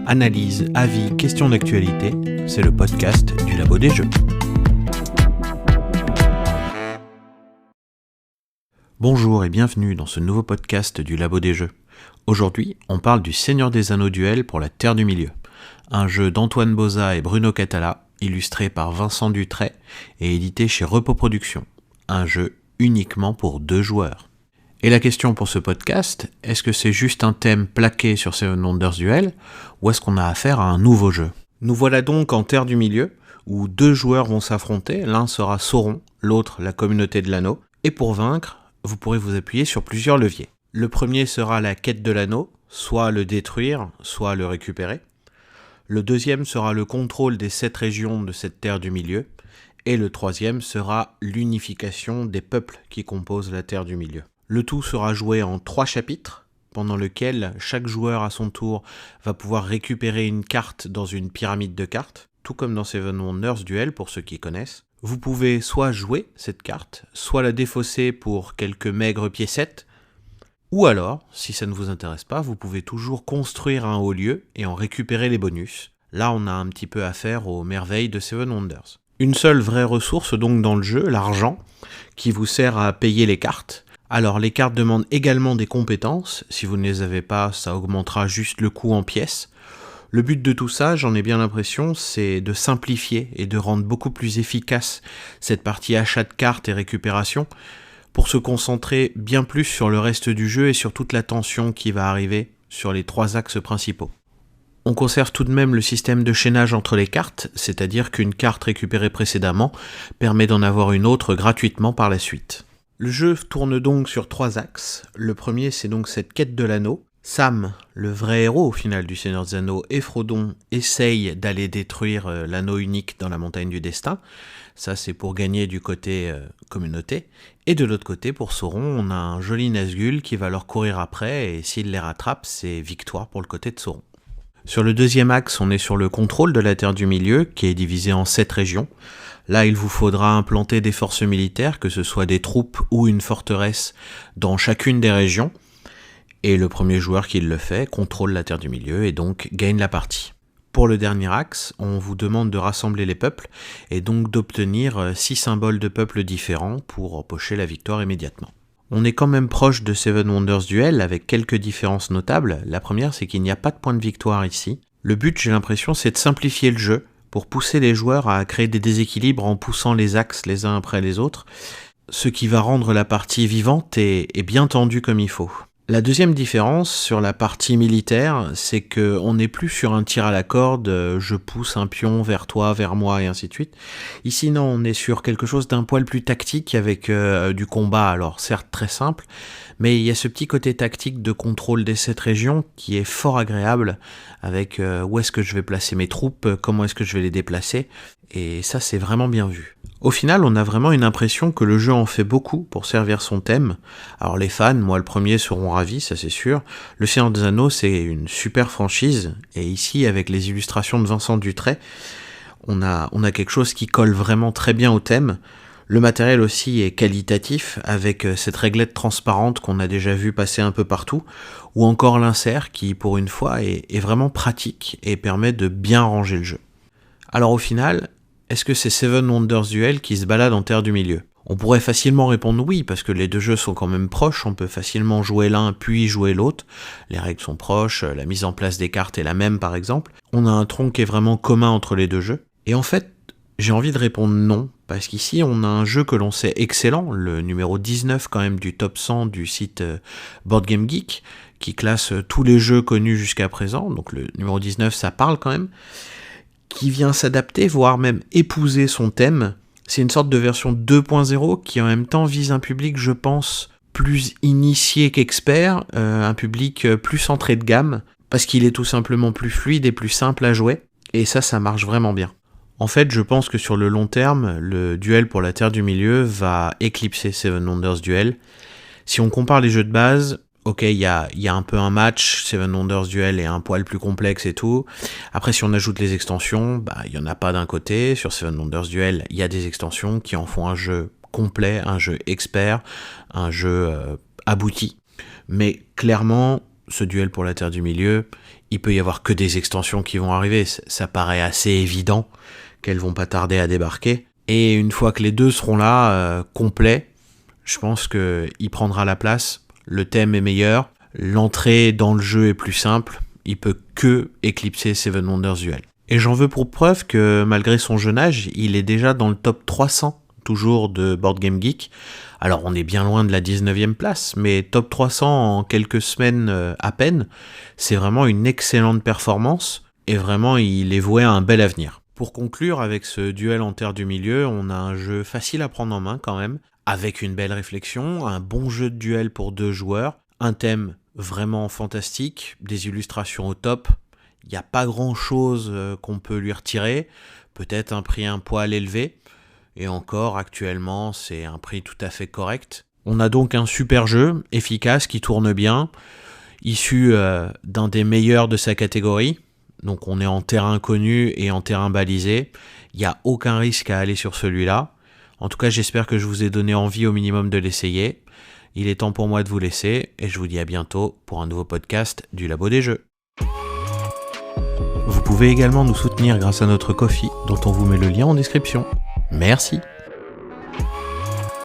Analyse, avis, questions d'actualité, c'est le podcast du Labo des Jeux. Bonjour et bienvenue dans ce nouveau podcast du Labo des Jeux. Aujourd'hui, on parle du Seigneur des Anneaux Duel pour la Terre du Milieu, un jeu d'Antoine Boza et Bruno Catala, illustré par Vincent Dutray et édité chez Repos Productions, un jeu uniquement pour 2 joueurs. Et la question pour ce podcast, est-ce que c'est juste un thème plaqué sur Seven Wonders Duel, ou est-ce qu'on a affaire à un nouveau jeu ? Nous voilà donc en Terre du Milieu, où 2 joueurs vont s'affronter, l'un sera Sauron, l'autre la communauté de l'anneau, et pour vaincre, vous pourrez vous appuyer sur plusieurs leviers. Le premier sera la quête de l'anneau, soit le détruire, soit le récupérer. Le deuxième sera le contrôle des 7 régions de cette Terre du Milieu, et le troisième sera l'unification des peuples qui composent la Terre du Milieu. Le tout sera joué en 3 chapitres, pendant lesquels chaque joueur à son tour va pouvoir récupérer une carte dans une pyramide de cartes, tout comme dans Seven Wonders Duel pour ceux qui connaissent. Vous pouvez soit jouer cette carte, soit la défausser pour quelques maigres piécettes, ou alors, si ça ne vous intéresse pas, vous pouvez toujours construire un haut lieu et en récupérer les bonus. Là, on a un petit peu affaire aux merveilles de Seven Wonders. Une seule vraie ressource donc dans le jeu, l'argent, qui vous sert à payer les cartes. Alors les cartes demandent également des compétences, si vous ne les avez pas, ça augmentera juste le coût en pièces. Le but de tout ça, j'en ai bien l'impression, c'est de simplifier et de rendre beaucoup plus efficace cette partie achat de cartes et récupération, pour se concentrer bien plus sur le reste du jeu et sur toute la tension qui va arriver sur les 3 axes principaux. On conserve tout de même le système de chaînage entre les cartes, c'est-à-dire qu'une carte récupérée précédemment permet d'en avoir une autre gratuitement par la suite. Le jeu tourne donc sur 3 axes. Le premier, c'est donc cette quête de l'anneau. Sam, le vrai héros au final du Seigneur des Anneaux, et Frodon essayent d'aller détruire l'anneau unique dans la montagne du destin. Ça, c'est pour gagner du côté communauté. Et de l'autre côté, pour Sauron, on a un joli Nazgûl qui va leur courir après, et s'il les rattrape, c'est victoire pour le côté de Sauron. Sur le deuxième axe, on est sur le contrôle de la Terre du Milieu, qui est divisé en 7 régions. Là, il vous faudra implanter des forces militaires, que ce soit des troupes ou une forteresse, dans chacune des régions. Et le premier joueur qui le fait contrôle la Terre du Milieu et donc gagne la partie. Pour le dernier axe, on vous demande de rassembler les peuples et donc d'obtenir 6 symboles de peuples différents pour empocher la victoire immédiatement. On est quand même proche de Seven Wonders Duel avec quelques différences notables. La première, c'est qu'il n'y a pas de point de victoire ici. Le but, j'ai l'impression, c'est de simplifier le jeu pour pousser les joueurs à créer des déséquilibres en poussant les axes les uns après les autres, ce qui va rendre la partie vivante et bien tendue comme il faut. La deuxième différence sur la partie militaire, c'est qu'on n'est plus sur un tir à la corde, je pousse un pion vers toi, vers moi et ainsi de suite. Ici non, on est sur quelque chose d'un poil plus tactique avec du combat, alors certes très simple, mais il y a ce petit côté tactique de contrôle des 7 régions qui est fort agréable avec où est-ce que je vais placer mes troupes, comment est-ce que je vais les déplacer, et ça c'est vraiment bien vu. Au final, on a vraiment une impression que le jeu en fait beaucoup pour servir son thème. Alors les fans, moi le premier, seront ravis, ça c'est sûr. Le Seigneur des Anneaux, c'est une super franchise, et ici, avec les illustrations de Vincent Dutray, on a quelque chose qui colle vraiment très bien au thème. Le matériel aussi est qualitatif, avec cette réglette transparente qu'on a déjà vu passer un peu partout, ou encore l'insert qui, pour une fois, est vraiment pratique et permet de bien ranger le jeu. Alors au final, est-ce que c'est Seven Wonders Duel qui se balade en Terre du Milieu ? On pourrait facilement répondre oui, parce que les 2 jeux sont quand même proches, on peut facilement jouer l'un puis jouer l'autre, les règles sont proches, la mise en place des cartes est la même par exemple, on a un tronc qui est vraiment commun entre les 2 jeux, et en fait, j'ai envie de répondre non, parce qu'ici on a un jeu que l'on sait excellent, le numéro 19 quand même du top 100 du site Board Game Geek, qui classe tous les jeux connus jusqu'à présent, donc le numéro 19 ça parle quand même, qui vient s'adapter, voire même épouser son thème. C'est une sorte de version 2.0 qui en même temps vise un public, je pense, plus initié qu'expert, un public plus entrée de gamme, parce qu'il est tout simplement plus fluide et plus simple à jouer, et ça marche vraiment bien. En fait, je pense que sur le long terme, le duel pour la Terre du Milieu va éclipser Seven Wonders Duel. Si on compare les jeux de base, ok, il y a un peu un match, Seven Wonders Duel est un poil plus complexe et tout. Après, si on ajoute les extensions, il y en a pas d'un côté. Sur Seven Wonders Duel, il y a des extensions qui en font un jeu complet, un jeu expert, un jeu abouti. Mais clairement, ce duel pour la Terre du Milieu, il peut y avoir que des extensions qui vont arriver. Ça paraît assez évident qu'elles vont pas tarder à débarquer. Et une fois que les deux seront là, complets, je pense qu'il prendra la place. Le thème est meilleur, l'entrée dans le jeu est plus simple. Il peut que éclipser Seven Wonders Duel. Et j'en veux pour preuve que malgré son jeune âge, il est déjà dans le top 300, toujours de Board Game Geek. Alors on est bien loin de la 19e place, mais top 300 en quelques semaines à peine, c'est vraiment une excellente performance, et vraiment il est voué à un bel avenir. Pour conclure avec ce duel en Terre du Milieu, on a un jeu facile à prendre en main quand même, avec une belle réflexion, un bon jeu de duel pour 2 joueurs, un thème vraiment fantastique, des illustrations au top. Il n'y a pas grand-chose qu'on peut lui retirer, peut-être un prix un poil élevé, et encore actuellement c'est un prix tout à fait correct. On a donc un super jeu, efficace, qui tourne bien, issu d'un des meilleurs de sa catégorie, donc on est en terrain connu et en terrain balisé, il n'y a aucun risque à aller sur celui-là. En tout cas j'espère que je vous ai donné envie au minimum de l'essayer. Il est temps pour moi de vous laisser, et je vous dis à bientôt pour un nouveau podcast du Labo des Jeux. Vous pouvez également nous soutenir grâce à notre Ko-fi, dont on vous met le lien en description. Merci.